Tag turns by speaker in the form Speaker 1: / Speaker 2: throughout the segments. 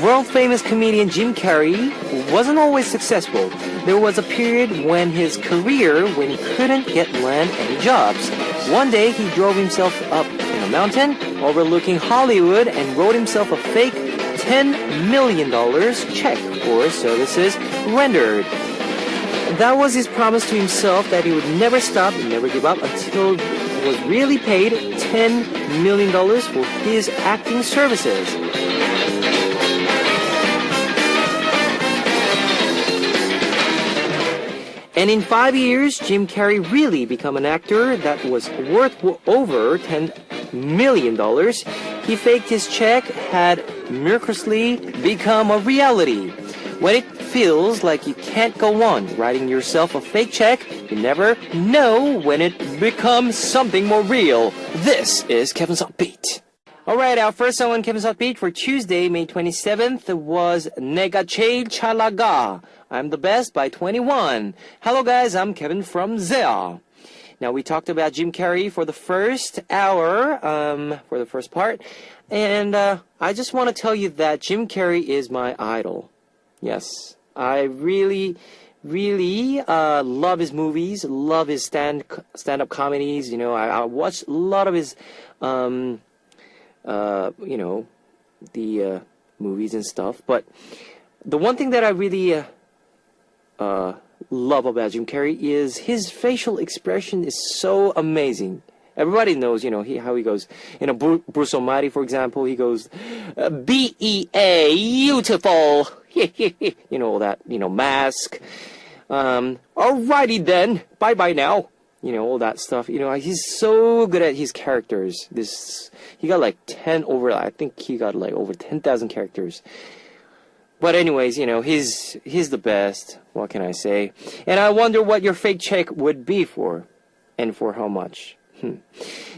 Speaker 1: World-famous comedian Jim Carrey wasn't always successful. There was a period when his career when he couldn't land any jobs. One day he drove himself up in a mountain overlooking Hollywood and wrote himself a fake $10 million check for services rendered. That was his promise to himself that he would never stop and never give up until he was really paid $10 million for his acting services. And in 5 years, Jim Carrey really became an actor that was worth over $10 million. He faked his check, had miraculously become a reality. When it feels like you can't go on writing yourself a fake check, you never know when it becomes something more real. This is Kevin's Upbeat. Alright, our first song on Kevin's Upbeat for Tuesday, May 27th was Nega 제일 잘 나가, I'm the Best by 21. Hello guys, I'm Kevin from Zea. Now we talked about Jim Carrey for the first hour, for the first part, and I just want to tell you that Jim Carrey is my idol. Yes, I really love his movies, love his stand-up comedies. You know, I watched a lot of his, the movies and stuff. But the one thing that I really love about Jim Carrey is his facial expression is so amazing. Everybody knows, how he goes. In a Bruce Almighty, for example, he goes, B-E-A, beautiful. All that, mask. Alrighty then, bye-bye now. All that stuff. He's so good at his characters. He got like I think he got like over 10,000 characters. But anyways, he's the best. What can I say? And I wonder what your fake check would be for, and for how much.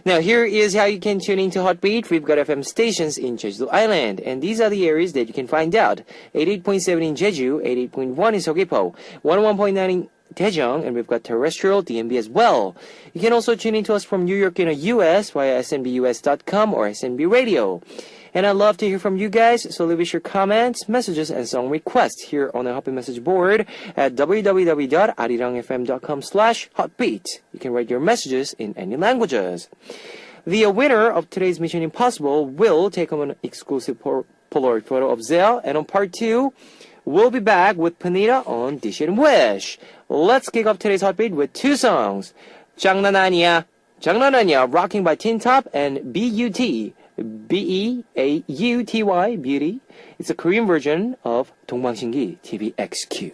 Speaker 1: Now, here is how you can tune into Heartbeat. We've got FM stations in Jeju Island, and these are the areas that you can find out. 88.7 in Jeju, 88.1 in Seogwipo, 101.9 in Daejeong, and we've got terrestrial DMB as well. You can also tune into us from New York in the US via snbus.com or SNB Radio. And I'd love to hear from you guys, so leave us your comments, messages, and song requests here on the Heartbeat message board at www.arirangfm.com/heartbeat. You can write your messages in any languages. The winner of today's Mission Impossible will take home an exclusive Polaroid photo of Zell, and on part 2, we'll be back with Panita on Dish It and Wish. Let's kick off today's Heartbeat with 2 songs. 장난 아니야, 장난 아니야, Rocking by Tin Top, and B.U.T. B-E-A-U-T-Y, Beauty. It's a Korean version of 동방신기 TVXQ.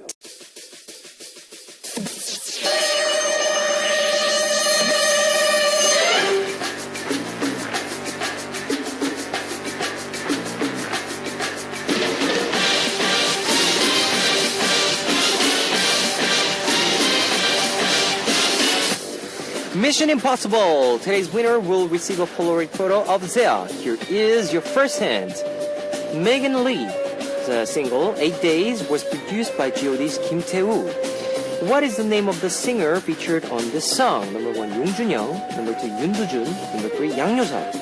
Speaker 1: Mission Impossible! Today's winner will receive a Polaroid photo of Zea. Here is your first hint. Megan Lee's single, 8 Days, was produced by G.O.D's Kim Tae-woo. What is the name of the singer featured on this song? Number 1, Jung Jun-young. Number 2, Yoon Do-jun. Number 3, Yang Yo-seop.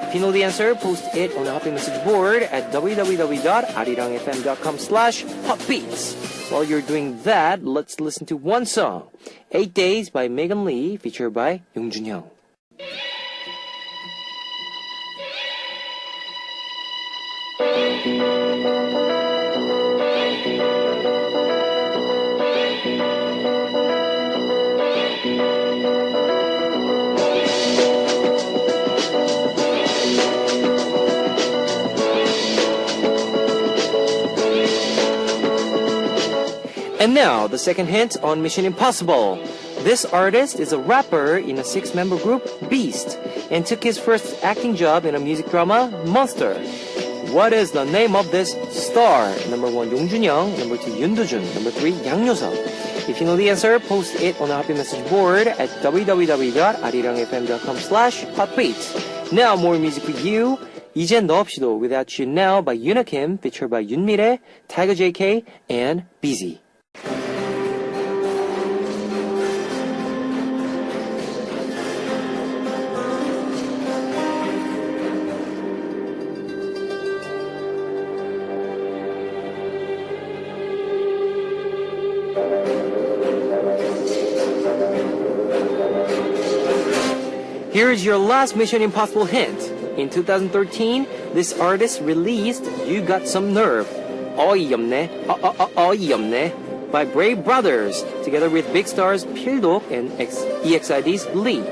Speaker 1: If you know the answer, post it on the Heartbeat message board at www.arirangfm.com/heartbeats. While you're doing that, let's listen to one song. 8 Days by Megan Lee, featured by Jung Jun-young. And now, the second hint on Mission Impossible. This artist is a rapper in a 6-member group, Beast, and took his first acting job in a music drama, Monster. What is the name of this star? Number 1, Jung Jun-young. Number 2, Yoon Do-jun. Number 3, Yang Yo-seop. If you know the answer, post it on the Heartbeat message board at www.arirangfm.com/heartbeat. Now, more music for you. 이젠 너 없이도 Without You Now by Yoona Kim, featured by Yoon Mi-rae, Tiger JK, and Busy. Here's your last Mission Impossible hint. In 2013, this artist released You Got Some Nerve, 어이없네, 어이없네, by Brave Brothers, together with big stars Pildo and EXID's Lee.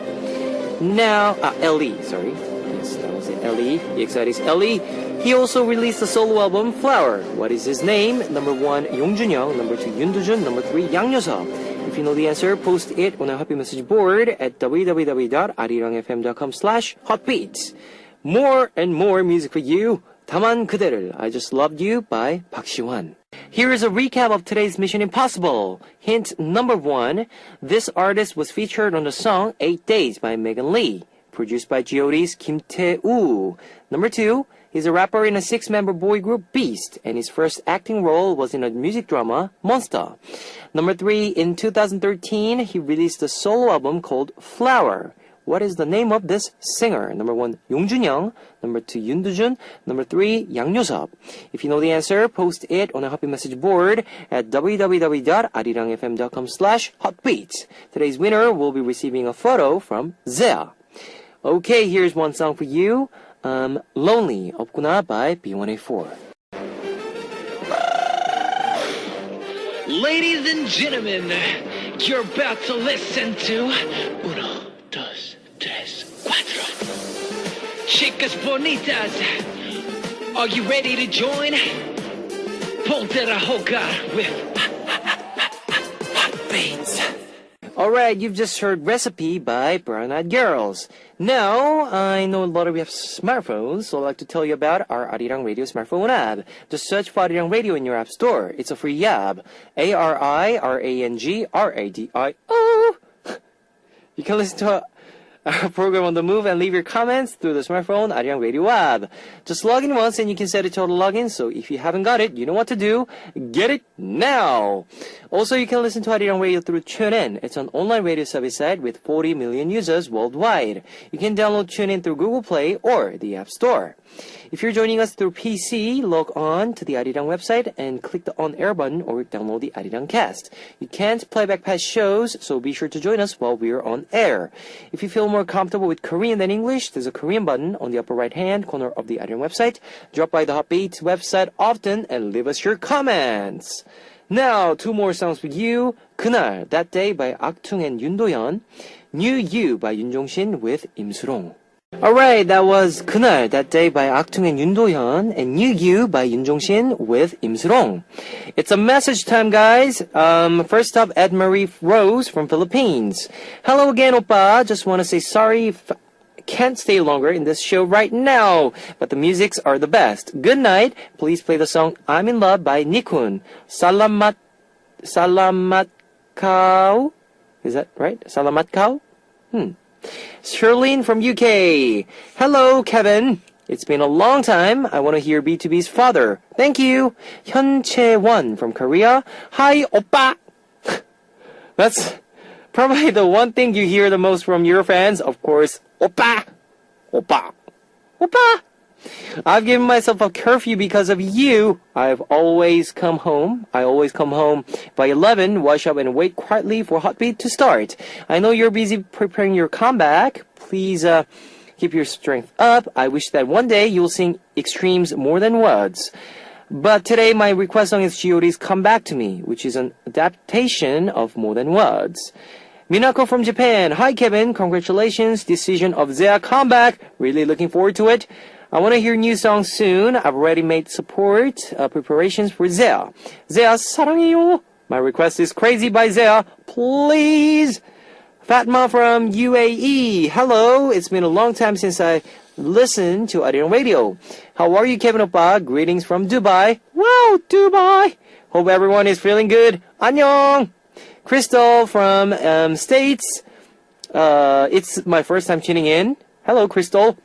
Speaker 1: Now, LE, sorry. Yes, that was it, LE. EXID's LE. He also released a solo album, Flower. What is his name? Number 1, Yongjun-young. Number 2, Yoon-do-jun. Number 3, Yang Yo-seop. If you know the answer, post it on our happy message board at www.arirangfm.com/hotbeats. More and more music for you. 다만 그대를, I Just Loved You by Park Siwan. Here is a recap of today's Mission Impossible. Hint number 1. This artist was featured on the song 8 Days by Megan Lee, produced by G.O.D's Kim Tae-woo. Number 2. He's a rapper in a 6-member boy group Beast, and his first acting role was in a music drama, Monster. Number 3, in 2013, he released a solo album called Flower. What is the name of this singer? Number 1, Yongjun-young. Number 2, Yoon-do-jun. Number 3, Yang Yo-seop. If you know the answer, post it on a happy message board at www.arirangfm.com/hotbeats. Today's winner will be receiving a photo from Zea. Okay, here's one song for you. Lonely, 없구나 by B1A4.
Speaker 2: Ladies and gentlemen, you're about to listen to Uno, Dos, Tres, Cuatro. Chicas bonitas, are you ready to join? Ponte la jugar with Hot Beats.
Speaker 1: Alright, you've just heard Recipe by Brown Eyed Girls. Now, I know a lot of you have smartphones, so I'd like to tell you about our Arirang Radio smartphone app. Just search for Arirang Radio in your app store. It's a free app. ARIRANGRADIO. You can listen to our program on the move and leave your comments through the smartphone Arirang Radio app. Just log in once and you can set a total login, so if you haven't got it, you know what to do. Get it now! Also, you can listen to Arirang Radio through TuneIn. It's an online radio service site with 40 million users worldwide. You can download TuneIn through Google Play or the App Store. If you're joining us through PC, log on to the Arirang website and click the on-air button or download the Arirang cast. You can't play back past shows, so be sure to join us while we're on air. If you feel more comfortable with Korean than English, there's a Korean button on the upper right-hand corner of the Arirang website. Drop by the Hotbeats website often and leave us your comments. Now, 2 more songs for you. 그날, That Day by Aktung and Yoon Do-yeon. New You by Yoon Jong-shin with Im Surong. Alright, that was 그날, That Day by Aktung and Yoon Do-yeon, and New You by Yoon Jong-shin with Im Surong. It's a message time, guys. First up, Ed Marie Rose from Philippines. Hello again, oppa. Just want to say sorry if I can't stay longer in this show right now, but the musics are the best. Good night. Please play the song I'm in Love by Nikun. Salamat kau. Is that right? Salamat kau? Shirlene from UK. Hello, Kevin. It's been a long time. I want to hear B2B's Father. Thank you. Hyun Chae-won from Korea. Hi, oppa. That's probably the one thing you hear the most from your fans. Of course, oppa. Oppa. Oppa. I've given myself a curfew because of you. I always come home by 11, wash up and wait quietly for Hotbeat to start. I know you're busy preparing your comeback. Please keep your strength up. I wish that one day you'll sing Extremes More Than Words. But today my request song is G.O.D's Come Back to Me, which is an adaptation of More Than Words. Minako from Japan. Hi, Kevin. Congratulations. Decision of Zea comeback. Really looking forward to it. I want to hear new songs soon. I've already made support preparations for Zea. Zea, 사랑해요. My request is Crazy by Zea. Please. Fatma from UAE. Hello. It's been a long time since I listened to Arirang Radio. How are you, Kevin oppa? Greetings from Dubai. Wow, Dubai. Hope everyone is feeling good. 안녕. Crystal from States. It's my first time tuning in. Hello, Crystal.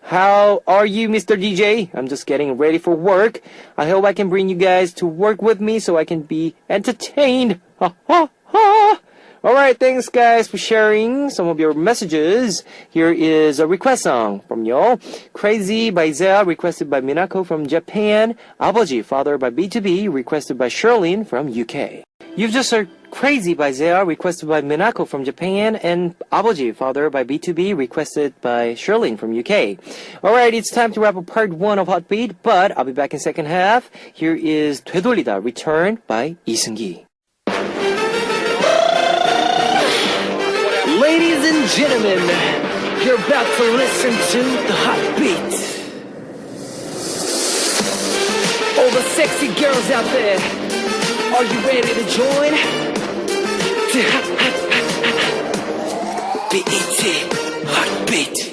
Speaker 1: How are you, Mr. DJ? I'm just getting ready for work. I hope I can bring you guys to work with me so I can be entertained. Ha ha ha! Alright, thanks guys for sharing some of your messages. Here is a request song from y'all. Crazy by Zea, requested by Minako from Japan. 아버지, Father by B2B, requested by Sherlyn from UK. You've just heard Crazy by Zea, requested by Minako from Japan, and 아버지, Father by B2B, requested by Sherlyn from UK. Alright, it's time to wrap up part 1 of Hot Beat, but I'll be back in second half. Here is 되돌리다, Return by 이승기.
Speaker 2: Ladies and gentlemen, you're about to listen to the Hot Beat. All the sexy girls out there, are you ready to join? BET Hot Beat.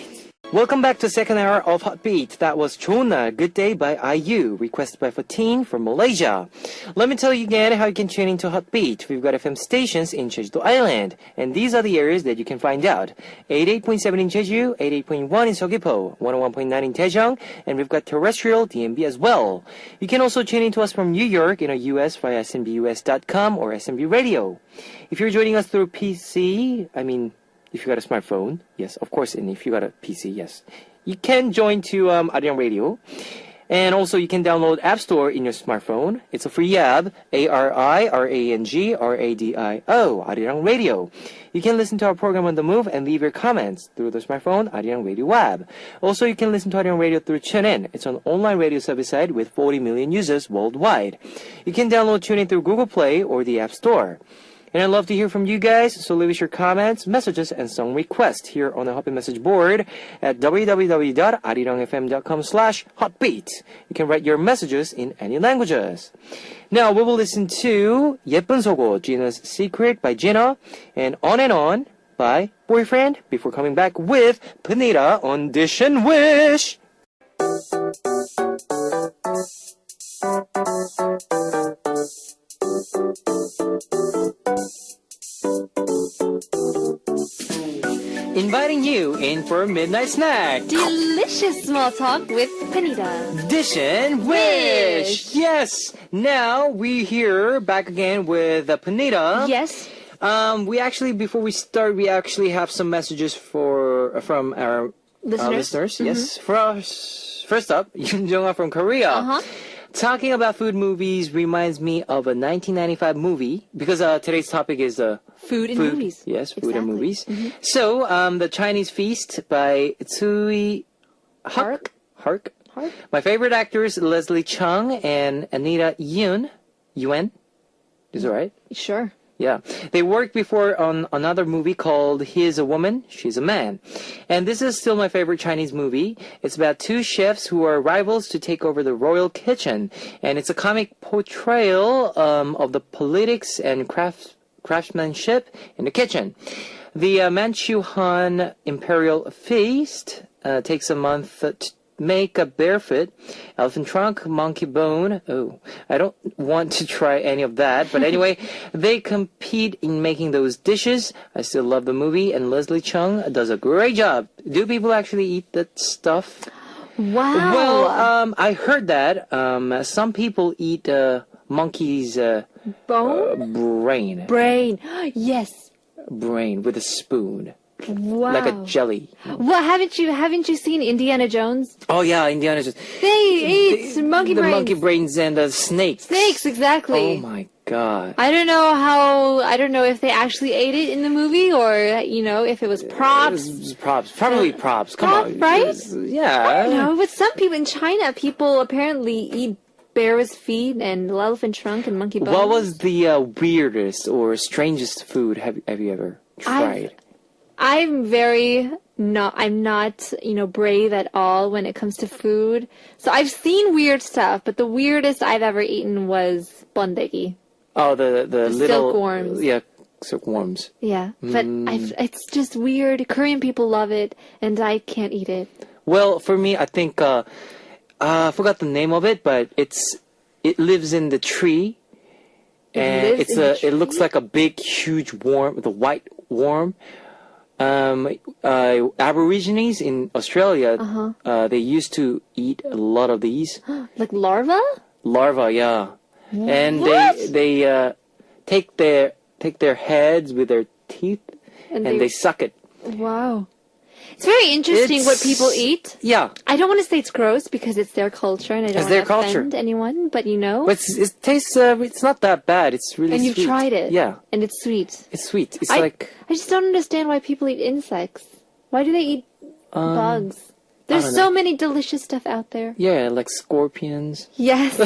Speaker 1: Welcome back to second hour of Hot Beat. That was Chona, Good Day by IU, requested by Fatin from Malaysia. Let me tell you again how you can tune into Hot Beat. We've got FM stations in Jeju Island, and these are the areas that you can find out. 88.7 in Jeju, 88.1 in Seogwipo, 101.9 in Daejeong, and we've got terrestrial DMB as well. You can also tune into us from New York in the US via snbus.com or SNB Radio. If you're joining us through PC, if you got a smartphone, yes, of course, and if you got a PC, yes, you can join to Arirang Radio. And also, you can download App Store in your smartphone. It's a free app, ARIRANG RADIO, Arirang Radio. You can listen to our program on the move and leave your comments through the smartphone, Arirang Radio app. Also, you can listen to Arirang Radio through TuneIn. It's an online radio service site with 40 million users worldwide. You can download TuneIn through Google Play or the App Store. And I'd love to hear from you guys, so leave us your comments, messages, and song requests here on the Hotbeat message board at www.arirangfm.com/hotbeat. You can write your messages in any languages. Now we will listen to 예쁜 속옷, Gina's Secret by Gina, and On by Boyfriend, before coming back with Panita on Dish and Wish. Inviting you in for a midnight snack.
Speaker 3: Delicious small talk with Panita.
Speaker 1: Dish and Wish. Yes. Now we here back again with Panita.
Speaker 3: Yes.
Speaker 1: We actually, before we start, we actually have some messages from our listeners.
Speaker 3: Mm-hmm.
Speaker 1: Yes. First up, Yoon Jung-ah from Korea. Talking about food movies reminds me of a 1995 movie, because today's topic is
Speaker 3: food and movies.
Speaker 1: Yes, food and
Speaker 3: Exactly.
Speaker 1: movies.
Speaker 3: Mm-hmm.
Speaker 1: So, The Chinese Feast by Tsui Hark. My favorite actors, Leslie Chung and Anita Yuen. Is that right?
Speaker 3: Sure.
Speaker 1: Yeah. They worked before on another movie called He is a Woman, She's a Man. And this is still my favorite Chinese movie. It's about two chefs who are rivals to take over the royal kitchen. And it's a comic portrayal of the politics and craftsmanship in the kitchen. The Manchu Han Imperial Feast takes a month to make a barefoot, elephant trunk, monkey bone. Oh, I don't want to try any of that. But anyway, they compete in making those dishes. I still love the movie, and Leslie Chung does a great job. Do people actually eat that stuff?
Speaker 3: Wow.
Speaker 1: Well, I heard that some people eat monkey's
Speaker 3: Bone?
Speaker 1: brain
Speaker 3: Yes.
Speaker 1: with a spoon.
Speaker 3: Wow.
Speaker 1: Like a jelly.
Speaker 3: Well, haven't you seen Indiana Jones?
Speaker 1: Oh yeah, Indiana Jones.
Speaker 3: They eat monkey
Speaker 1: the
Speaker 3: brains.
Speaker 1: monkey brains and the snakes.
Speaker 3: Snakes, exactly.
Speaker 1: Oh my god.
Speaker 3: I don't know if they actually ate it in the movie or, if it was props.
Speaker 1: Probably props. Come on.
Speaker 3: Right?
Speaker 1: Yeah.
Speaker 3: No, but some people in China, people apparently eat bear's feet and elephant trunk and monkey bones.
Speaker 1: What was the weirdest or strangest food have you ever tried?
Speaker 3: I'm not, brave at all when it comes to food. So I've seen weird stuff, but the weirdest I've ever eaten was bondegi.
Speaker 1: Oh, the little
Speaker 3: silkworms.
Speaker 1: Yeah, silkworms.
Speaker 3: Yeah, but it's just weird. Korean people love it, and I can't eat it.
Speaker 1: Well, for me, I think I forgot the name of it, but it lives in the tree, and it looks like a big, huge worm, the white worm. Aborigines in Australia, they used to eat a lot of these.
Speaker 3: Like larva?
Speaker 1: Larva, yeah. And
Speaker 3: What?
Speaker 1: they take their heads with their teeth
Speaker 3: And
Speaker 1: and they suck it.
Speaker 3: Wow. It's very interesting what people eat.
Speaker 1: Yeah.
Speaker 3: I don't want to say it's gross because it's their culture and I don't
Speaker 1: It's their
Speaker 3: want to
Speaker 1: culture.
Speaker 3: offend anyone, but
Speaker 1: But it tastes, it's not that bad. It's really
Speaker 3: and
Speaker 1: sweet.
Speaker 3: you've tried it.
Speaker 1: Yeah.
Speaker 3: And it's sweet.
Speaker 1: It's sweet. It's
Speaker 3: I
Speaker 1: like,
Speaker 3: just don't understand why people eat insects. Why do they eat bugs? There's
Speaker 1: don't
Speaker 3: so many delicious stuff out there.
Speaker 1: yeah, like scorpions.
Speaker 3: Yes.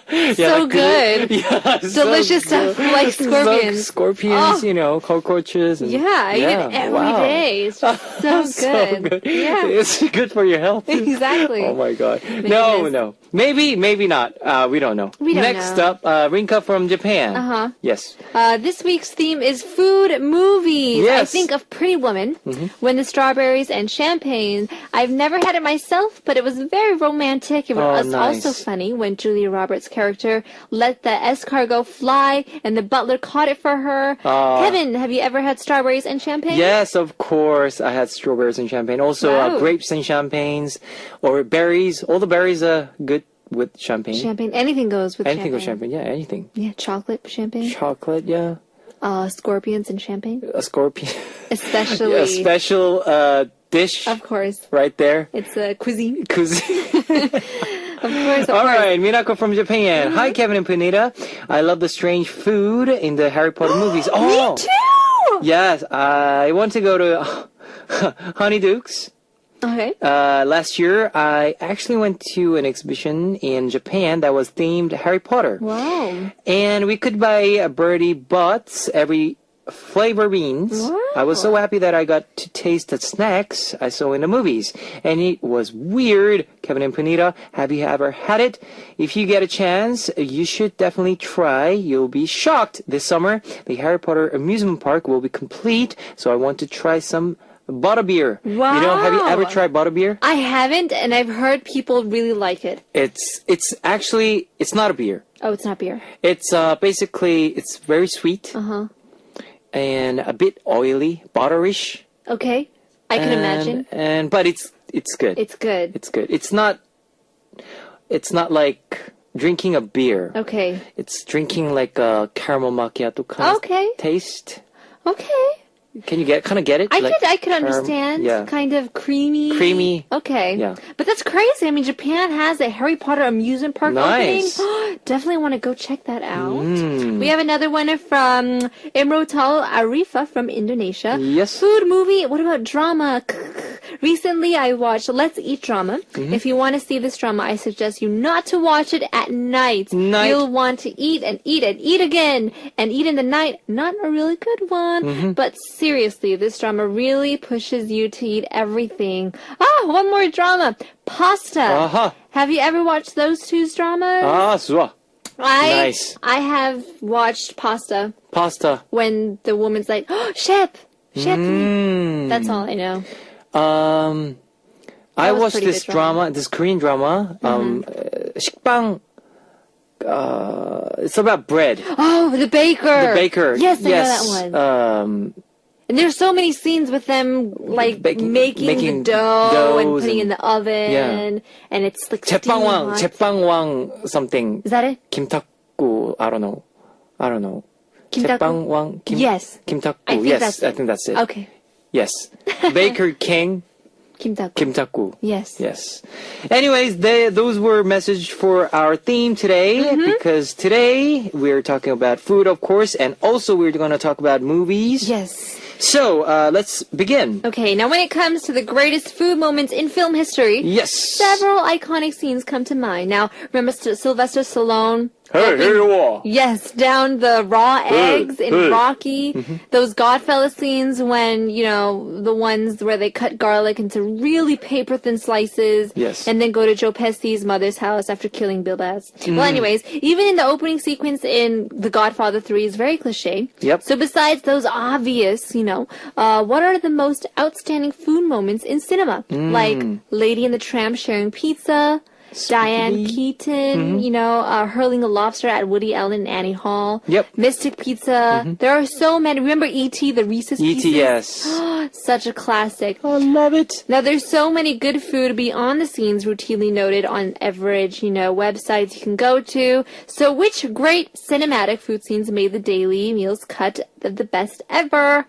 Speaker 1: Yeah,
Speaker 3: So
Speaker 1: like
Speaker 3: good.
Speaker 1: Yeah,
Speaker 3: Delicious stuff like scorpions.
Speaker 1: Scorpions,
Speaker 3: Oh.
Speaker 1: Cockroaches. And,
Speaker 3: Yeah, I eat it every
Speaker 1: wow.
Speaker 3: day. It's just so
Speaker 1: So
Speaker 3: good.
Speaker 1: good.
Speaker 3: Yeah.
Speaker 1: It's good for your health.
Speaker 3: Exactly.
Speaker 1: Oh my god.
Speaker 3: it
Speaker 1: No,
Speaker 3: is.
Speaker 1: no. Maybe not. We don't know.
Speaker 3: We don't
Speaker 1: Next
Speaker 3: know.
Speaker 1: up, Rinka from Japan.
Speaker 3: Uh-huh.
Speaker 1: Yes.
Speaker 3: This week's theme is food movies. I
Speaker 1: Yes.
Speaker 3: think of Pretty Woman, When the Strawberries and Champagne. I've never had it myself, but it was very romantic. It was
Speaker 1: nice.
Speaker 3: also funny when Julia Roberts' character let the escargot fly and the butler caught it for her. Kevin, have you ever had strawberries and champagne?
Speaker 1: Yes, of course. I had strawberries and champagne. Also,
Speaker 3: Wow.
Speaker 1: grapes and champagnes, or berries. All the berries are good with champagne.
Speaker 3: Champagne. Anything goes with
Speaker 1: Anything
Speaker 3: champagne.
Speaker 1: with champagne. Yeah, anything.
Speaker 3: Yeah, chocolate champagne.
Speaker 1: Chocolate, yeah.
Speaker 3: Scorpions and champagne.
Speaker 1: A scorpion.
Speaker 3: Especially,
Speaker 1: A special dish
Speaker 3: of course.
Speaker 1: right there.
Speaker 3: It's a cuisine.
Speaker 1: Cuisine.
Speaker 3: Of course, of
Speaker 1: All
Speaker 3: course.
Speaker 1: right, Minako from Japan. Hi, Kevin and Punita. I love the strange food in the Harry Potter movies. Oh,
Speaker 3: Me too!
Speaker 1: yes. I want to go to Honeydukes.
Speaker 3: Okay.
Speaker 1: Last year, I actually went to an exhibition in Japan that was themed Harry Potter.
Speaker 3: Wow.
Speaker 1: And we could buy Birdie Butts every flavor beans.
Speaker 3: Wow.
Speaker 1: I was so happy that I got to taste the snacks I saw in the movies. And it was weird. Kevin and Punita, have you ever had it? If you get a chance, you should definitely try. You'll be shocked. This summer, the Harry Potter amusement park will be complete, so I want to try some butterbeer.
Speaker 3: Wow.
Speaker 1: You know, have you ever tried butterbeer?
Speaker 3: I haven't, and I've heard people really like it.
Speaker 1: It's actually, it's not a beer.
Speaker 3: Oh, it's not beer.
Speaker 1: It's basically, it's very sweet.
Speaker 3: Uh-huh.
Speaker 1: And a bit oily, butterish.
Speaker 3: Okay. I can imagine.
Speaker 1: But it's good.
Speaker 3: It's good.
Speaker 1: It's good. It's not like drinking a beer.
Speaker 3: Okay.
Speaker 1: It's drinking like a caramel macchiato kind
Speaker 3: Okay.
Speaker 1: of taste.
Speaker 3: Okay.
Speaker 1: Can you kind of get it?
Speaker 3: I
Speaker 1: Like
Speaker 3: could understand.
Speaker 1: Yeah.
Speaker 3: Kind of creamy.
Speaker 1: Creamy.
Speaker 3: Okay.
Speaker 1: Yeah.
Speaker 3: But that's crazy. I mean, Japan has a Harry Potter amusement park
Speaker 1: Nice.
Speaker 3: opening. Definitely want to go check that out.
Speaker 1: Mm.
Speaker 3: We have another one from Imrotal Arifa from Indonesia.
Speaker 1: Yes.
Speaker 3: Food movie. What about drama? Recently, I watched Let's Eat Drama.
Speaker 1: Mm-hmm.
Speaker 3: If you want to see this drama, I suggest you not to watch it at night. You'll want to eat and eat and eat again and eat in the night. Not a really good one,
Speaker 1: Mm-hmm.
Speaker 3: but seriously, this drama really pushes you to eat everything. One more drama. Pasta.
Speaker 1: Uh-huh.
Speaker 3: Have you ever watched those two dramas?
Speaker 1: 좋아. Nice.
Speaker 3: I have watched Pasta
Speaker 1: Pasta.
Speaker 3: when the woman's like, chef, chef.
Speaker 1: Mm.
Speaker 3: That's all I know.
Speaker 1: I
Speaker 3: was
Speaker 1: watched
Speaker 3: pretty
Speaker 1: this
Speaker 3: good drama.
Speaker 1: drama, this Korean drama, 식빵, it's about bread.
Speaker 3: Oh, the baker.
Speaker 1: The baker.
Speaker 3: Yes, I
Speaker 1: yes.
Speaker 3: know that one. And there's so many scenes with them like making the dough and putting in the oven.
Speaker 1: Yeah.
Speaker 3: And it's like
Speaker 1: 제빵왕,
Speaker 3: steaming hot.
Speaker 1: 제빵왕 something.
Speaker 3: Is that it?
Speaker 1: 김탁구, I don't know.
Speaker 3: Kim
Speaker 1: 제빵왕,
Speaker 3: Yes.
Speaker 1: 김탁구.
Speaker 3: I think
Speaker 1: Yes,
Speaker 3: that's
Speaker 1: I think that's it.
Speaker 3: Okay.
Speaker 1: Yes. Baker King,
Speaker 3: Kim Tak.
Speaker 1: 김탁구.
Speaker 3: Yes.
Speaker 1: Yes. Anyways, those were message for our theme today, because today we're talking about food, of course, and also we're going to talk about movies.
Speaker 3: Yes.
Speaker 1: So, let's begin.
Speaker 3: Okay, now when it comes to the greatest food moments in film history,
Speaker 1: Yes.
Speaker 3: several iconic scenes come to mind. Now, remember Sylvester Stallone?
Speaker 1: Hey, here you are.
Speaker 3: Yes, down the raw eggs in
Speaker 1: hey.
Speaker 3: Rocky. Those Godfellas scenes when, the ones where they cut garlic into really paper-thin slices.
Speaker 1: Yes.
Speaker 3: And then go to Joe Pesci's mother's house after killing Bill Bass. Well, anyways, even in the opening sequence in The Godfather 3 is very cliche.
Speaker 1: Yep.
Speaker 3: So besides those obvious, what are the most outstanding food moments in cinema? Like Lady and the Tramp sharing pizza, Diane Keaton, hurling a lobster at Woody Allen and Annie Hall.
Speaker 1: Yep.
Speaker 3: Mystic Pizza. There are so many. Remember E.T., the Reese's Pieces?
Speaker 1: yes.
Speaker 3: Such a classic.
Speaker 1: I love it.
Speaker 3: Now, there's so many good food beyond the scenes routinely noted on average, websites you can go to. So which great cinematic food scenes made the daily meals cut the best ever.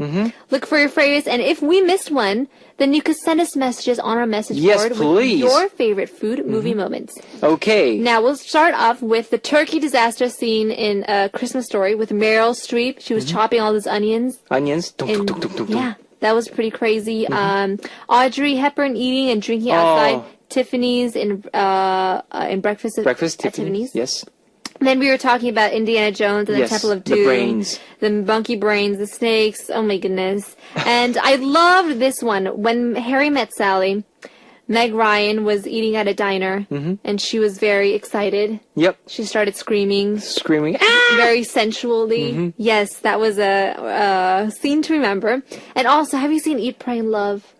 Speaker 3: Look for your favorites, and if we missed one, then you could send us messages on our message
Speaker 1: Yes,
Speaker 3: board
Speaker 1: please.
Speaker 3: with your favorite food movie moments.
Speaker 1: Okay.
Speaker 3: Now we'll start off with the turkey disaster scene in A Christmas Story with Meryl Streep. She was chopping all those onions.
Speaker 1: Onions. Tung, tung,
Speaker 3: And,
Speaker 1: tung, tung, tung, tung.
Speaker 3: yeah, that was pretty crazy. Audrey Hepburn eating and drinking outside Tiffany's in breakfast
Speaker 1: Breakfast,
Speaker 3: at Tiffany's.
Speaker 1: Yes.
Speaker 3: Then we were talking about Indiana Jones and the
Speaker 1: Yes,
Speaker 3: Temple of
Speaker 1: the
Speaker 3: Doom.
Speaker 1: brains.
Speaker 3: The monkey brains, the snakes. Oh my goodness. And I loved this one. When Harry met Sally, Meg Ryan was eating at a diner and she was very excited.
Speaker 1: Yep.
Speaker 3: She started screaming
Speaker 1: Screaming. Ah!
Speaker 3: very sensually. Yes, that was a scene to remember. And also, have you seen Eat, Pray, and Love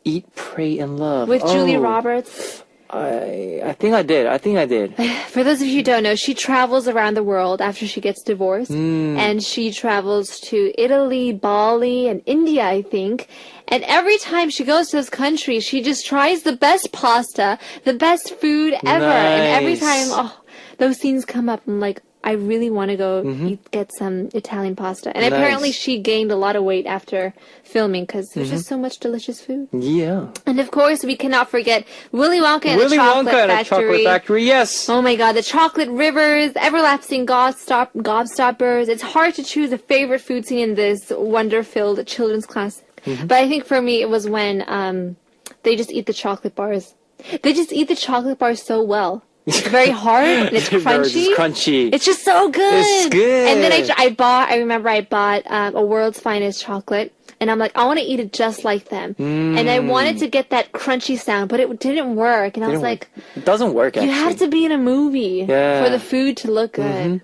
Speaker 1: Eat, Pray, and Love.
Speaker 3: with Julia
Speaker 1: Oh,
Speaker 3: Roberts?
Speaker 1: I think I did.
Speaker 3: For those of you who don't know, she travels around the world after she gets divorced. And she travels to Italy, Bali, and India, I think. And every time she goes to those countries, she just tries the best pasta, the best food ever. And every
Speaker 1: Nice.
Speaker 3: time, those scenes come up, I'm like, I really want to go get some Italian pasta. And apparently
Speaker 1: Nice.
Speaker 3: she gained a lot of weight after filming because there's just so much delicious food.
Speaker 1: Yeah.
Speaker 3: And of course, we cannot forget Willy Wonka and
Speaker 1: Willy
Speaker 3: the Chocolate
Speaker 1: Wonka and the
Speaker 3: Factory.
Speaker 1: Chocolate Factory. Yes.
Speaker 3: Oh my god, the chocolate rivers, everlasting gobstoppers. It's hard to choose a favorite food scene in this wonder-filled children's classic. But I think for me it was when they just eat the chocolate bars. They just eat the chocolate bars so well. It's very hard and it's
Speaker 1: They're just
Speaker 3: crunchy.
Speaker 1: crunchy.
Speaker 3: It's just so good.
Speaker 1: It's good.
Speaker 3: And then I remember I bought a World's Finest chocolate. And I'm like, I want to eat it just like them. And I wanted to get that crunchy sound, but it didn't work. And I was like,
Speaker 1: it doesn't work, actually.
Speaker 3: you have to be in a movie
Speaker 1: Yeah.
Speaker 3: for the food to look good.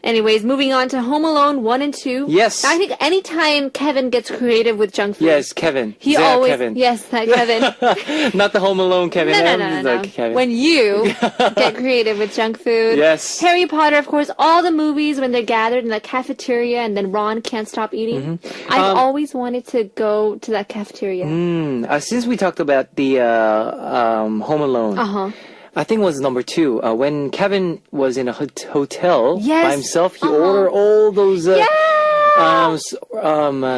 Speaker 3: Anyways, moving on to Home Alone 1 and 2.
Speaker 1: Yes.
Speaker 3: I think anytime Kevin gets creative with junk food.
Speaker 1: Yes, Kevin.
Speaker 3: He
Speaker 1: That
Speaker 3: always,
Speaker 1: Kevin.
Speaker 3: yes, that Kevin.
Speaker 1: Not the Home Alone Kevin.
Speaker 3: No.
Speaker 1: Like Kevin.
Speaker 3: When you get creative with junk food.
Speaker 1: Yes.
Speaker 3: Harry Potter, of course, all the movies when they're gathered in the cafeteria and then Ron can't stop eating. I've always wanted to go to that cafeteria.
Speaker 1: Since we talked about the Home Alone, I think it was number 2. When Kevin was in a hotel
Speaker 3: Yes.
Speaker 1: by himself, he ordered all those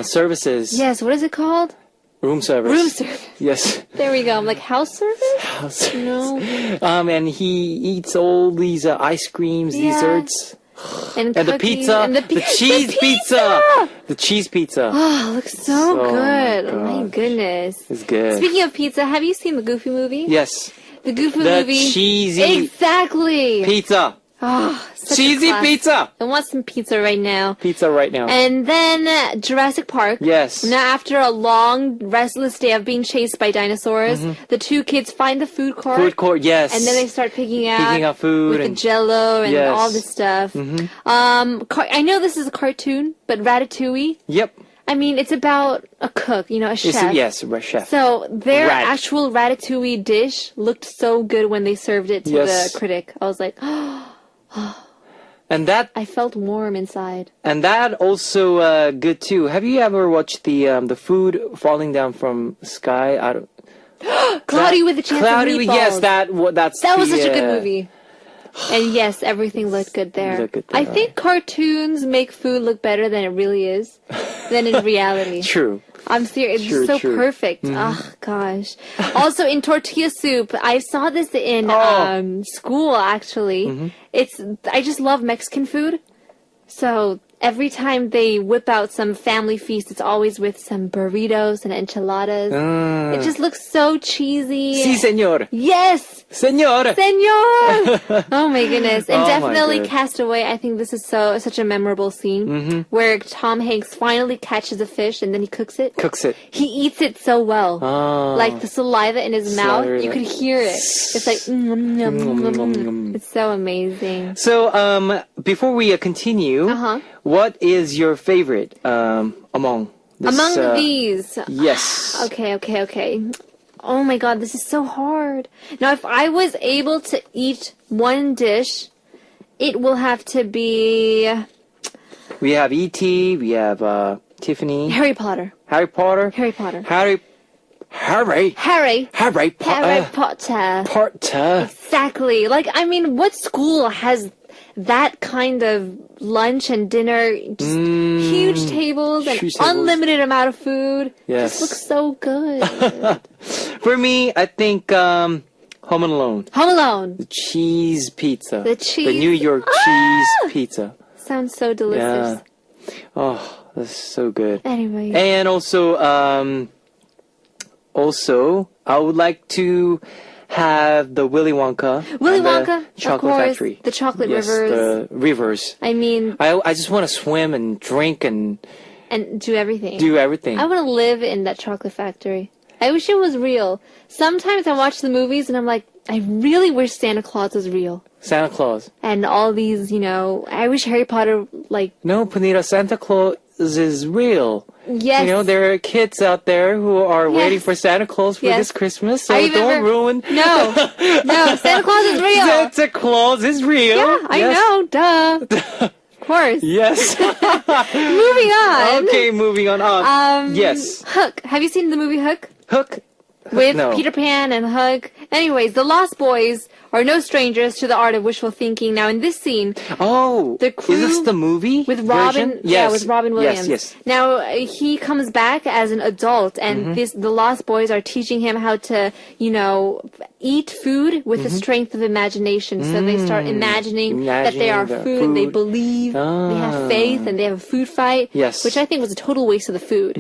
Speaker 1: services.
Speaker 3: Yes, what is it called?
Speaker 1: Room service.
Speaker 3: Room service.
Speaker 1: Yes.
Speaker 3: There we go. I'm like, house service? No.
Speaker 1: And he eats all these ice creams,
Speaker 3: Yeah.
Speaker 1: desserts,
Speaker 3: And
Speaker 1: and the
Speaker 3: cookies,
Speaker 1: pizza,
Speaker 3: and the
Speaker 1: cheese pizza, the cheese pizza.
Speaker 3: Oh, looks so
Speaker 1: Oh
Speaker 3: good.
Speaker 1: my
Speaker 3: Oh my
Speaker 1: gosh.
Speaker 3: goodness.
Speaker 1: It's good.
Speaker 3: Speaking of pizza, have you seen the Goofy movie?
Speaker 1: Yes,
Speaker 3: The Goofy
Speaker 1: the
Speaker 3: movie.
Speaker 1: cheesy
Speaker 3: Exactly.
Speaker 1: pizza,
Speaker 3: Oh, such a
Speaker 1: cheesy
Speaker 3: class.
Speaker 1: pizza,
Speaker 3: I want some pizza right now.
Speaker 1: pizza right now.
Speaker 3: And then Jurassic Park.
Speaker 1: Yes.
Speaker 3: Now, after a long, restless day of being chased by dinosaurs, the two kids find the food court.
Speaker 1: Food court, yes.
Speaker 3: And then they start picking out
Speaker 1: food
Speaker 3: with the
Speaker 1: and
Speaker 3: Jello and
Speaker 1: Yes.
Speaker 3: all this stuff. I know this is a cartoon, but Ratatouille.
Speaker 1: yep.
Speaker 3: I mean, it's about a cook, a chef.
Speaker 1: Yes, chef.
Speaker 3: So their
Speaker 1: Rat.
Speaker 3: actual ratatouille dish looked so good when they served it to
Speaker 1: Yes.
Speaker 3: the critic. I was like,
Speaker 1: and that
Speaker 3: I felt warm inside.
Speaker 1: also good too. Have you ever watched the food falling down from sky? I don't.
Speaker 3: Cloudy with a Chance
Speaker 1: Cloudy
Speaker 3: of
Speaker 1: with
Speaker 3: Meatballs.
Speaker 1: yes, that
Speaker 3: was such a good movie. And yes, everything looked good there.
Speaker 1: Looked good there,
Speaker 3: I think cartoons make food look better than it really is, than in reality.
Speaker 1: True.
Speaker 3: I'm serious. It's
Speaker 1: True,
Speaker 3: so
Speaker 1: true.
Speaker 3: perfect. Oh gosh. Also in tortilla soup, I saw this in school actually. I just love Mexican food. So every time they whip out some family feast, it's always with some burritos and enchiladas. It just looks so cheesy.
Speaker 1: Sí, señor.
Speaker 3: Yes,
Speaker 1: Señor.
Speaker 3: Senor! Oh my goodness. And
Speaker 1: Oh my
Speaker 3: definitely
Speaker 1: God.
Speaker 3: Castaway. I think this is such a memorable scene where Tom Hanks finally catches a fish and then he cooks it.
Speaker 1: Cooks it.
Speaker 3: He eats it so well.
Speaker 1: Oh.
Speaker 3: Like the saliva in his mouth,
Speaker 1: Saliva.
Speaker 3: you could hear it. It's like, it's so amazing.
Speaker 1: So, before we continue, what is your favorite among this,
Speaker 3: Among these,
Speaker 1: Yes.
Speaker 3: Okay. Oh my god, this is so hard. Now, if I was able to eat one dish, it will have to be
Speaker 1: We have E.T., we have Tiffany,
Speaker 3: Harry Potter.
Speaker 1: Harry Potter,
Speaker 3: Harry Potter.
Speaker 1: Harry
Speaker 3: Harry
Speaker 1: Potter.
Speaker 3: Potter.
Speaker 1: Potter.
Speaker 3: Exactly. Like, I mean, what school has that kind of lunch and dinner, just huge tables and
Speaker 1: huge tables.
Speaker 3: unlimited amount of food.
Speaker 1: Yes.
Speaker 3: Just looks so good.
Speaker 1: For me, I think Home Alone.
Speaker 3: Home Alone.
Speaker 1: The cheese pizza.
Speaker 3: The cheese-
Speaker 1: The New York cheese pizza.
Speaker 3: Sounds so delicious.
Speaker 1: Yeah. Oh, that's so good.
Speaker 3: Anyway.
Speaker 1: And also, I would like to have the Willy Wonka.
Speaker 3: Willy
Speaker 1: and the
Speaker 3: Wonka,
Speaker 1: Chocolate
Speaker 3: of course.
Speaker 1: Factory.
Speaker 3: The chocolate
Speaker 1: yes,
Speaker 3: rivers.
Speaker 1: the rivers.
Speaker 3: I mean,
Speaker 1: I just want to swim and drink and
Speaker 3: and do everything.
Speaker 1: do everything.
Speaker 3: I want to live in that chocolate factory. I wish it was real. Sometimes I watch the movies and I'm like, I really wish Santa Claus was real.
Speaker 1: Santa Claus.
Speaker 3: And all these, I wish Harry Potter, like,
Speaker 1: No, Panita, Santa Claus is real.
Speaker 3: yes.
Speaker 1: You know, there are kids out there who are waiting
Speaker 3: Yes.
Speaker 1: for Santa Claus for
Speaker 3: Yes.
Speaker 1: this Christmas, so
Speaker 3: Are you
Speaker 1: don't
Speaker 3: ever-
Speaker 1: ruin.
Speaker 3: No, Santa Claus is real.
Speaker 1: Santa Claus is real.
Speaker 3: Yeah, I know, duh. Of course.
Speaker 1: Yes.
Speaker 3: Moving on.
Speaker 1: Okay, moving on. Yes.
Speaker 3: Hook. Have you seen the movie Hook?
Speaker 1: Hook.
Speaker 3: With
Speaker 1: No.
Speaker 3: Peter Pan and Hook. Anyways, the Lost Boys are no strangers to the art of wishful thinking. Now, in this scene,
Speaker 1: Oh,
Speaker 3: The crew
Speaker 1: is this the movie
Speaker 3: with Robin,
Speaker 1: version?
Speaker 3: yeah,
Speaker 1: Yes.
Speaker 3: with Robin Williams.
Speaker 1: Yes, yes.
Speaker 3: Now he comes back as an adult, and the Lost Boys are teaching him how to, eat food with the strength of imagination. So they start imagining that they are
Speaker 1: Imagining the
Speaker 3: food, and they
Speaker 1: food.
Speaker 3: believe, they have faith, and they have a food fight.
Speaker 1: Yes.
Speaker 3: Which I think was a total waste of the food,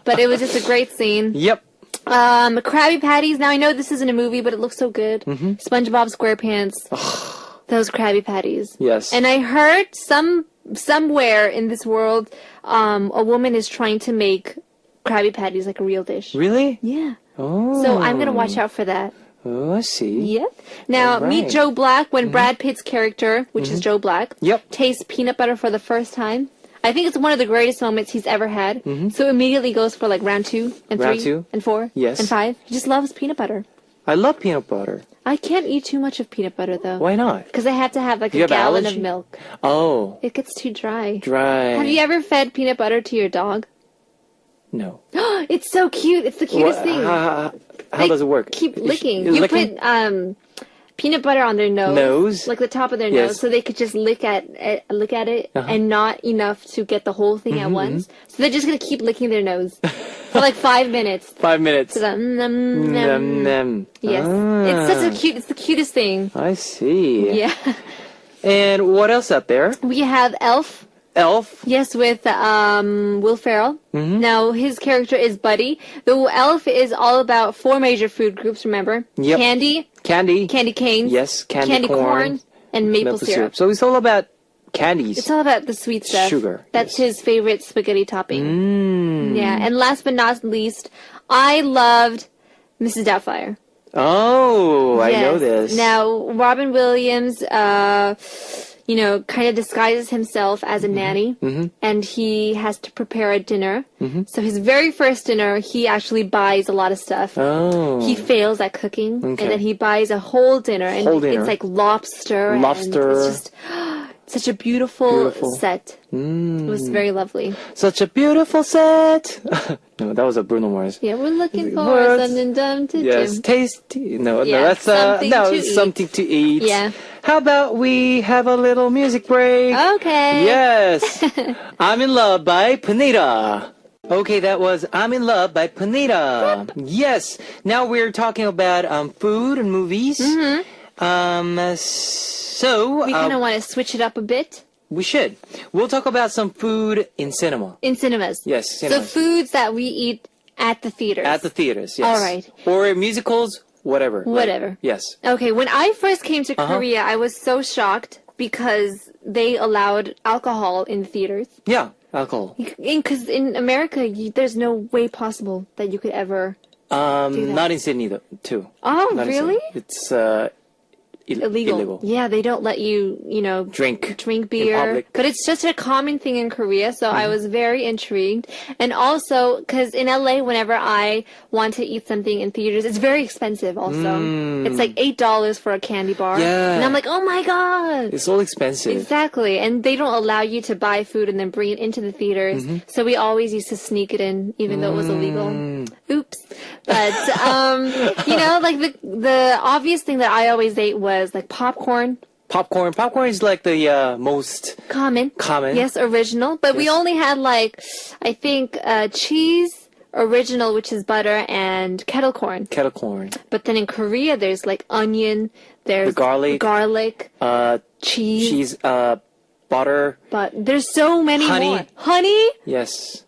Speaker 3: but it was just a great scene.
Speaker 1: Yep.
Speaker 3: Krabby Patties. Now I know this isn't a movie, but it looks so good. SpongeBob SquarePants. Those Krabby Patties.
Speaker 1: Yes.
Speaker 3: And I heard somewhere in this world, a woman is trying to make Krabby Patties like a real dish.
Speaker 1: Really?
Speaker 3: Yeah.
Speaker 1: Oh.
Speaker 3: So I'm gonna watch out for that.
Speaker 1: Oh, I see.
Speaker 3: Yep. Now
Speaker 1: All
Speaker 3: meet
Speaker 1: right.
Speaker 3: Joe Black when Brad Pitt's character, which is Joe Black,
Speaker 1: Yep.
Speaker 3: tastes peanut butter for the first time. I think it's one of the greatest moments he's ever had. So immediately goes for like round 2 and 3
Speaker 1: Round two?
Speaker 3: and 4
Speaker 1: Yes.
Speaker 3: and 5. He just loves peanut butter.
Speaker 1: I love peanut butter.
Speaker 3: I can't eat too much of peanut butter though.
Speaker 1: Why not?
Speaker 3: Because I have to have like
Speaker 1: You
Speaker 3: a
Speaker 1: have
Speaker 3: gallon
Speaker 1: allergy?
Speaker 3: of milk.
Speaker 1: Oh,
Speaker 3: It gets too dry.
Speaker 1: dry.
Speaker 3: Have you ever fed peanut butter to your dog?
Speaker 1: No.
Speaker 3: It's so cute. It's the cutest
Speaker 1: What-
Speaker 3: thing.
Speaker 1: How
Speaker 3: They
Speaker 1: does it work?
Speaker 3: Keep
Speaker 1: You
Speaker 3: licking.
Speaker 1: you
Speaker 3: You
Speaker 1: licking?
Speaker 3: put peanut butter on their
Speaker 1: Nose?
Speaker 3: like the top of their
Speaker 1: Yes.
Speaker 3: nose, so they could just lick at it, and not enough to get the whole thing at once. So they're just gonna keep licking their nose for like 5 minutes.
Speaker 1: 5 minutes.
Speaker 3: So that, nom, nom.
Speaker 1: Nom, nom.
Speaker 3: Yes,
Speaker 1: Ah,
Speaker 3: it's such a cute. It's the cutest thing.
Speaker 1: I see.
Speaker 3: Yeah,
Speaker 1: And what else out there?
Speaker 3: we have Elf.
Speaker 1: Elf.
Speaker 3: Yes, with Will Ferrell.
Speaker 1: Mm-hmm.
Speaker 3: Now his character is Buddy. The Elf is all about 4 major food groups. Remember?
Speaker 1: Yep.
Speaker 3: Candy,
Speaker 1: Candy.
Speaker 3: candy canes,
Speaker 1: Yes, candy corn,
Speaker 3: and maple syrup.
Speaker 1: So it's all about candies.
Speaker 3: It's all about the sweet stuff.
Speaker 1: Sugar,
Speaker 3: That's
Speaker 1: yes.
Speaker 3: his favorite spaghetti topping.
Speaker 1: Mm.
Speaker 3: Yeah, and last but not least, I loved Mrs. Doubtfire.
Speaker 1: Oh, I know
Speaker 3: Yes.
Speaker 1: this.
Speaker 3: Now, Robin Williams, kind of disguises himself as a nanny, and he has to prepare a dinner. So his very first dinner, he actually buys a lot of stuff.
Speaker 1: Oh.
Speaker 3: He fails at cooking,
Speaker 1: Okay.
Speaker 3: and then he buys a whole dinner, and
Speaker 1: Whole dinner.
Speaker 3: it's like lobster.
Speaker 1: Lobster.
Speaker 3: And it's just such a beautiful,
Speaker 1: Beautiful.
Speaker 3: set. It was very lovely.
Speaker 1: Such a beautiful set. No, that was a Bruno Mars.
Speaker 3: Yeah, we're looking for
Speaker 1: Words.
Speaker 3: something dumb to
Speaker 1: Yes,
Speaker 3: do.
Speaker 1: tasty. No,
Speaker 3: Yeah,
Speaker 1: that's
Speaker 3: something to eat.
Speaker 1: something to eat.
Speaker 3: Yeah.
Speaker 1: How about we have a little music break?
Speaker 3: Okay.
Speaker 1: Yes. I'm in Love by Panita. Okay, that was I'm in Love by Panita. Yes. Now we're talking about food and movies. So
Speaker 3: We kind of want to switch it up a bit
Speaker 1: we should. We'll talk about some food in cinema.
Speaker 3: in cinemas.
Speaker 1: Yes,
Speaker 3: So
Speaker 1: cinemas.
Speaker 3: foods that we eat at the theaters.
Speaker 1: At the theaters, yes.
Speaker 3: All right.
Speaker 1: Or musicals, whatever.
Speaker 3: Whatever.
Speaker 1: Yes.
Speaker 3: Okay, when I first came to
Speaker 1: Uh-huh.
Speaker 3: Korea, I was so shocked because they allowed alcohol in theaters.
Speaker 1: Yeah, alcohol.
Speaker 3: Because in America, there's no way possible that you could ever. that.
Speaker 1: Not in Sydney though, too.
Speaker 3: Oh,
Speaker 1: Not in
Speaker 3: really?
Speaker 1: Sydney. It's
Speaker 3: Illegal. Yeah, they don't let you,
Speaker 1: Drink
Speaker 3: drink
Speaker 1: in
Speaker 3: beer.
Speaker 1: public.
Speaker 3: But it's just a common thing in Korea, so I was very intrigued. And also, because in LA, whenever I want to eat something in theaters, it's very expensive also. It's like $8 for a candy bar.
Speaker 1: Yeah.
Speaker 3: And I'm like, oh my god!
Speaker 1: It's all expensive.
Speaker 3: Exactly. And they don't allow you to buy food and then bring it into the theaters. So we always used to sneak it in, even though it was illegal. Oops. But, like the obvious thing that I always ate was like popcorn
Speaker 1: Popcorn. Popcorn is like the most
Speaker 3: Common.
Speaker 1: common.
Speaker 3: Yes, original. But we
Speaker 1: Yes.
Speaker 3: only had like, I think, cheese, original, which is butter, and kettle corn.
Speaker 1: kettle corn.
Speaker 3: But then in Korea, there's like onion, there's
Speaker 1: The garlic.
Speaker 3: cheese,
Speaker 1: Cheese, butter.
Speaker 3: but there's so many
Speaker 1: Honey.
Speaker 3: more. Honey
Speaker 1: Yes.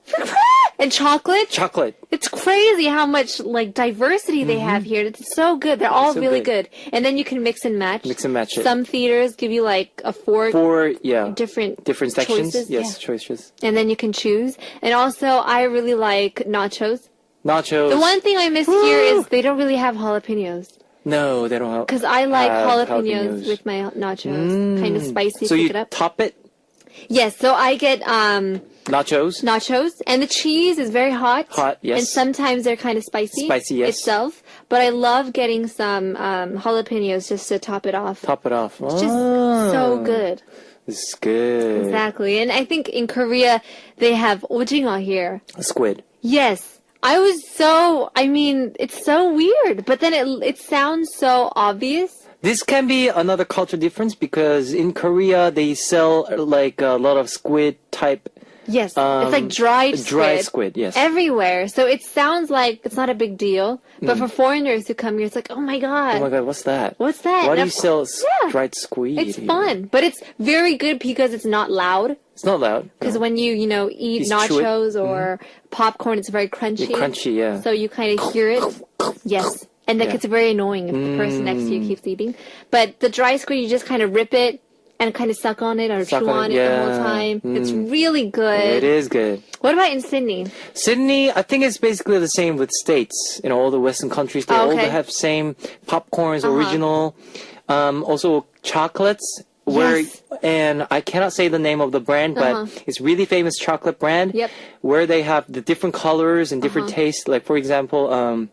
Speaker 3: and chocolate.
Speaker 1: Chocolate.
Speaker 3: It's crazy how much like diversity they have here. It's so good. They're all
Speaker 1: so
Speaker 3: really
Speaker 1: good.
Speaker 3: good. And then you can mix and match.
Speaker 1: Mix and match it.
Speaker 3: Some theaters give you like a four
Speaker 1: Four,
Speaker 3: different
Speaker 1: sections.
Speaker 3: choices.
Speaker 1: Yes,
Speaker 3: Yeah.
Speaker 1: choices.
Speaker 3: And then you can choose. And also, I really like nachos.
Speaker 1: Nachos.
Speaker 3: The one thing I miss here is they don't really have jalapenos.
Speaker 1: No, they don't have.
Speaker 3: Because I like
Speaker 1: have
Speaker 3: jalapenos with my nachos. Kind of spicy.
Speaker 1: So
Speaker 3: pick
Speaker 1: you
Speaker 3: it up.
Speaker 1: top it.
Speaker 3: Yes, so I get
Speaker 1: Nachos.
Speaker 3: nachos, and the cheese is very hot.
Speaker 1: Hot, yes.
Speaker 3: And sometimes they're kind of spicy.
Speaker 1: Spicy, yes.
Speaker 3: Itself. But I love getting some jalapenos just to top it off.
Speaker 1: Top it off.
Speaker 3: It's just so good.
Speaker 1: It's good.
Speaker 3: Exactly. And I think in Korea, they have ojinga here.
Speaker 1: Squid.
Speaker 3: Yes. I mean, it's so weird, but then it sounds so obvious.
Speaker 1: This can be another culture difference because in Korea they sell like a lot of squid type.
Speaker 3: Yes. It's like dried squid.
Speaker 1: Dry squid, yes.
Speaker 3: Everywhere. So it sounds like it's not a big deal. But for foreigners who come here, it's like, oh my God.
Speaker 1: Oh my god, what's that?
Speaker 3: What's that?
Speaker 1: Why do
Speaker 3: And
Speaker 1: you sell
Speaker 3: yeah.
Speaker 1: dried squid?
Speaker 3: It's
Speaker 1: here?
Speaker 3: fun, but it's very good because it's not loud.
Speaker 1: It's not loud.
Speaker 3: Because when you eat
Speaker 1: Just chew it.
Speaker 3: nachos or popcorn, it's very crunchy.
Speaker 1: Crunchy, yeah.
Speaker 3: So you kind of hear it. Yes. And that
Speaker 1: Yeah.
Speaker 3: gets very annoying if the person next to you keeps eating. But the dry squid, you just kind of rip it and kind of suck on it or
Speaker 1: Suck
Speaker 3: chew
Speaker 1: on
Speaker 3: on
Speaker 1: it,
Speaker 3: it the whole
Speaker 1: yeah.
Speaker 3: time. It's really good.
Speaker 1: It is good.
Speaker 3: What about in Sydney?
Speaker 1: Sydney, I think it's basically the same with states. All the Western countries, they
Speaker 3: Oh,
Speaker 1: all
Speaker 3: okay.
Speaker 1: have same popcorns, original. Also chocolates.
Speaker 3: Yes.
Speaker 1: And I cannot say the name of the brand, but it's really famous chocolate brand.
Speaker 3: Yep.
Speaker 1: Where they have the different colors and different tastes. Like for example,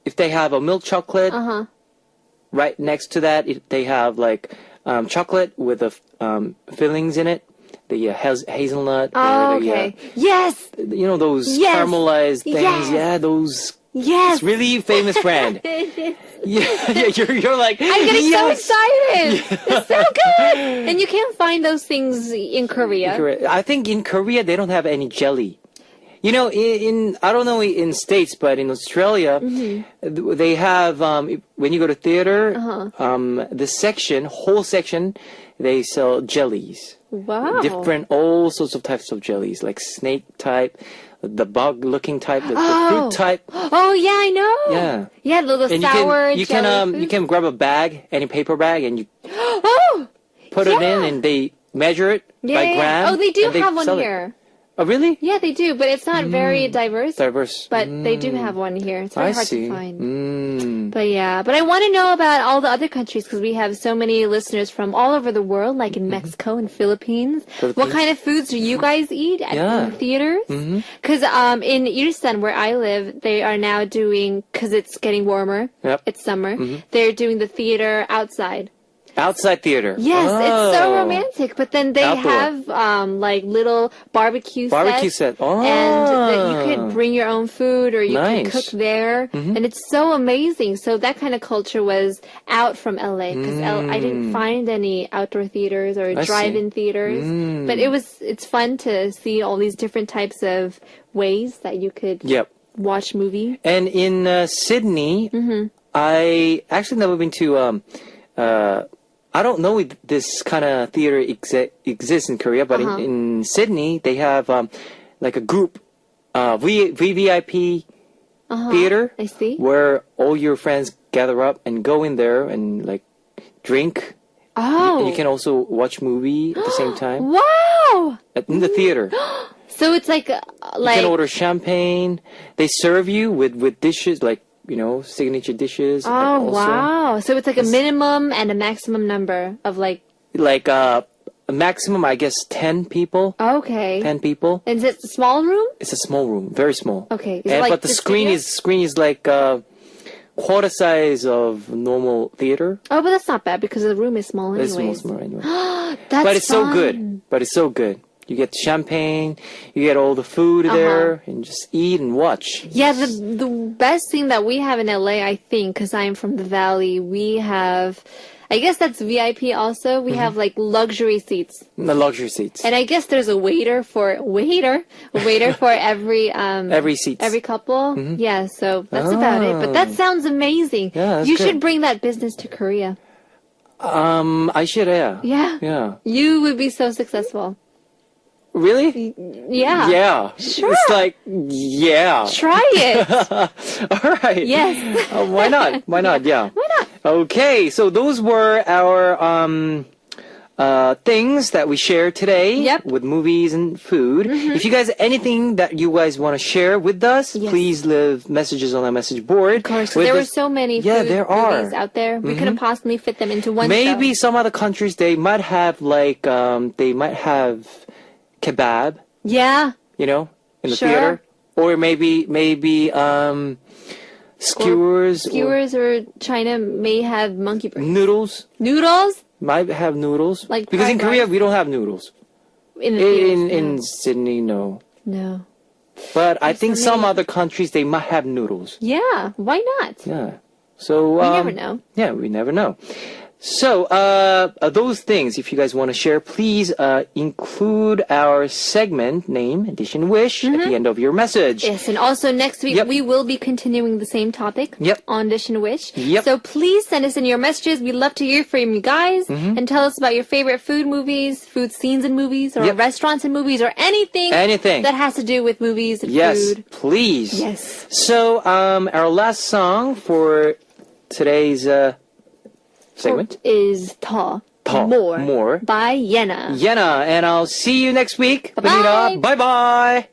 Speaker 1: if they have a milk chocolate, right next to that, they have like chocolate with the fillings in it. The hazelnut.
Speaker 3: Oh,
Speaker 1: the,
Speaker 3: okay. Yes!
Speaker 1: Those
Speaker 3: Yes.
Speaker 1: caramelized things.
Speaker 3: Yes.
Speaker 1: Yeah, those.
Speaker 3: Yes!
Speaker 1: It's really famous brand. yeah, you're like.
Speaker 3: I'm getting
Speaker 1: yes!
Speaker 3: so excited! It's so good! And you can't find those things in Korea.
Speaker 1: Correct. I think in Korea they don't have any jelly. In I don't know in States, but in Australia, they have when you go to theater, the whole section, they sell jellies.
Speaker 3: Wow.
Speaker 1: All sorts of types of jellies, like snake type, the bug-looking type, the fruit type.
Speaker 3: Oh, yeah, I know.
Speaker 1: Yeah.
Speaker 3: Yeah, the
Speaker 1: And
Speaker 3: sour
Speaker 1: you
Speaker 3: jelly
Speaker 1: can grab a bag, any paper bag, and you
Speaker 3: Oh!
Speaker 1: put it in, and they measure it
Speaker 3: Yeah,
Speaker 1: by
Speaker 3: yeah.
Speaker 1: gram.
Speaker 3: Oh, they do
Speaker 1: and
Speaker 3: have one
Speaker 1: sell it.
Speaker 3: here.
Speaker 1: Oh, really?
Speaker 3: Yeah, they do, but it's not very diverse.
Speaker 1: Diverse.
Speaker 3: But they do have one here. It's very
Speaker 1: I
Speaker 3: hard
Speaker 1: see.
Speaker 3: to find. But yeah, but I want to know about all the other countries because we have so many listeners from all over the world, like in Mexico and Philippines. What kind of foods do you guys eat at
Speaker 1: Yeah.
Speaker 3: in theaters? Because in Ilsan, where I live, they are now doing, because it's getting warmer,
Speaker 1: Yep.
Speaker 3: it's summer, they're doing the theater outside.
Speaker 1: Outside theater.
Speaker 3: Yes, it's so
Speaker 1: Oh.
Speaker 3: romantic. But then they
Speaker 1: Outdoor.
Speaker 3: have like little barbecue
Speaker 1: Barbecue
Speaker 3: sets,
Speaker 1: set. Oh.
Speaker 3: and that you could bring your own food or you can
Speaker 1: Nice.
Speaker 3: cook there, and it's so amazing. So that kind of culture was out from LA because I didn't find any outdoor theaters or
Speaker 1: I see.
Speaker 3: drive-in theaters. But it's fun to see all these different types of ways that you could
Speaker 1: Yep.
Speaker 3: watch movie.
Speaker 1: And in Sydney, I actually never been to. I don't know if this kind of theater exists in Korea, but in Sydney they have like a group, VVIP theater,
Speaker 3: I see.
Speaker 1: where all your friends gather up and go in there and like drink.
Speaker 3: Oh,
Speaker 1: And you can also watch movie at the same time
Speaker 3: wow!
Speaker 1: in the theater.
Speaker 3: So it's like
Speaker 1: You can order champagne. They serve you with dishes like signature dishes.
Speaker 3: Oh,
Speaker 1: also.
Speaker 3: wow. So it's like a minimum and a maximum number of like,
Speaker 1: Like a maximum, I guess, 10 people.
Speaker 3: okay.
Speaker 1: 10 people.
Speaker 3: Is it a small room?
Speaker 1: It's a small room, very small.
Speaker 3: Okay. Is it like
Speaker 1: But the
Speaker 3: this
Speaker 1: screen
Speaker 3: studio?
Speaker 1: is like quarter size of normal theater.
Speaker 3: Oh, but that's not bad because the room is small
Speaker 1: It's
Speaker 3: anyways.
Speaker 1: small anyway.
Speaker 3: That's
Speaker 1: But it's so
Speaker 3: fun.
Speaker 1: good. But it's so good. You get champagne, you get all the food there, and just eat and watch.
Speaker 3: Yeah, the best thing that we have in LA, I think, because I'm from the Valley, we have, I guess that's VIP also. We have like luxury seats.
Speaker 1: The luxury seats.
Speaker 3: And I guess there's a waiter for every
Speaker 1: seat.
Speaker 3: every couple. Yeah, so that's about it. But that sounds amazing.
Speaker 1: Yeah, that's
Speaker 3: you
Speaker 1: good.
Speaker 3: should bring that business to Korea.
Speaker 1: I should, yeah.
Speaker 3: Yeah.
Speaker 1: Yeah.
Speaker 3: You would be so successful.
Speaker 1: Really?
Speaker 3: Yeah.
Speaker 1: Yeah.
Speaker 3: Sure.
Speaker 1: It's like, yeah.
Speaker 3: Try it.
Speaker 1: All right.
Speaker 3: Yes.
Speaker 1: Why not? Why not? Yeah.
Speaker 3: Why not?
Speaker 1: Okay, so those were our things that we shared today
Speaker 3: Yep.
Speaker 1: with movies and food. If you guys anything that you guys want to share with us,
Speaker 3: Yes.
Speaker 1: please leave messages on our message board.
Speaker 3: Of course,
Speaker 1: With
Speaker 3: there were
Speaker 1: this-
Speaker 3: so many
Speaker 1: Yeah,
Speaker 3: food
Speaker 1: there are.
Speaker 3: movies out there. We couldn't possibly fit them into one
Speaker 1: Maybe
Speaker 3: show.
Speaker 1: some other countries they might have like they might have kebab,
Speaker 3: Yeah.
Speaker 1: you know, in the
Speaker 3: Sure.
Speaker 1: theater, or maybe skewers,
Speaker 3: Skewers or China may have monkey
Speaker 1: or
Speaker 3: brains.
Speaker 1: noodles.
Speaker 3: Noodles
Speaker 1: Might have noodles,
Speaker 3: Like
Speaker 1: because in
Speaker 3: fried
Speaker 1: Korea
Speaker 3: rice.
Speaker 1: we don't have noodles.
Speaker 3: in the theaters.
Speaker 1: In Sydney, no.
Speaker 3: No.
Speaker 1: But I think
Speaker 3: so
Speaker 1: some
Speaker 3: many.
Speaker 1: other countries they might have noodles.
Speaker 3: Yeah. Why not?
Speaker 1: Yeah. So
Speaker 3: We never know.
Speaker 1: Yeah, we never know. So those things, if you guys want to share, please include our segment name, Edition Wish, at the end of your message.
Speaker 3: Yes, and also next week
Speaker 1: Yep.
Speaker 3: we will be continuing the same topic
Speaker 1: Yep.
Speaker 3: on Dish and Wish.
Speaker 1: Yep.
Speaker 3: So please send us in your messages. We'd love to hear from you guys
Speaker 1: Mm-hmm.
Speaker 3: and tell us about your favorite food movies, food scenes in movies, or
Speaker 1: Yep.
Speaker 3: restaurants in movies, or anything
Speaker 1: Anything.
Speaker 3: that has to do with movies and
Speaker 1: Yes,
Speaker 3: food.
Speaker 1: please.
Speaker 3: Yes.
Speaker 1: So our last song for today's segment.
Speaker 3: Is 더,
Speaker 1: 더,
Speaker 3: more,
Speaker 1: more.
Speaker 3: by Yena.
Speaker 1: Yena, and I'll see you next week.
Speaker 3: Bye-bye.
Speaker 1: Bye bye.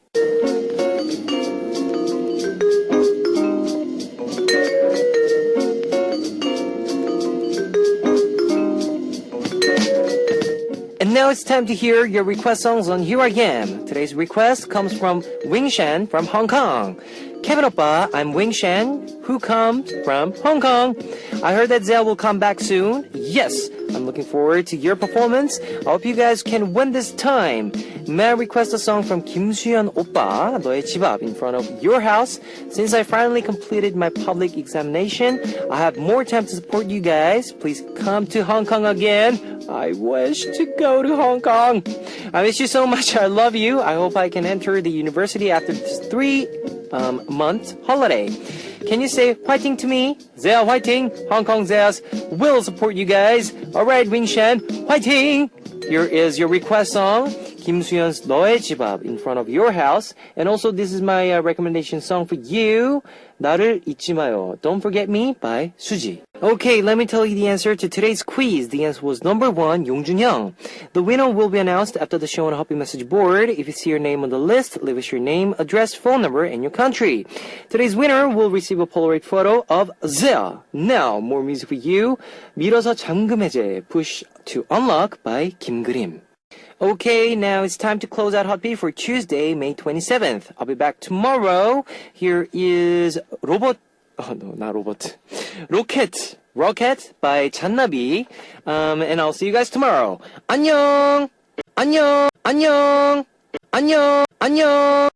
Speaker 1: And now it's time to hear your request songs on Here I Am. Today's request comes from Wing Shan from Hong Kong. Kevin Oppa, I'm Wing Shan, who comes from Hong Kong. I heard that Zell will come back soon. Yes, I'm looking forward to your performance. I hope you guys can win this time. May I request a song from Kim Suyeon Oppa, 너의 집 앞, in front of your house. Since I finally completed my public examination, I have more time to support you guys. Please come to Hong Kong again. I wish to go to Hong Kong. I miss you so much. I love you. I hope I can enter the university after this 3-month holiday. Can you say fighting to me? Zea fighting. Hong Kong Zeas will support you guys. Alright, Wing Shan, fighting! Here is your request song, Kim Suyeon's 너의 집 앞, in front of your house. And also this is my recommendation song for you, 나를 잊지 마요, Don't Forget Me by Suji. Okay, let me tell you the answer to today's quiz. The answer was number 1, Yongjun Young. The winner will be announced after the show on Happy Message board. If you see your name on the list, leave us your name, address, phone number, and your country. Today's winner will receive a Polaroid photo of Zea. Now, more music for you. 밀어서 잠금해제, Push to Unlock by Kim Grim. Okay, now it's time to close out Hotbeat for Tuesday, May 27th. I'll be back tomorrow. Here is Robot. Oh no, not Robot. Rocket by Channabi. And I'll see you guys tomorrow. 안녕. 안녕. 안녕. 안녕. 안녕.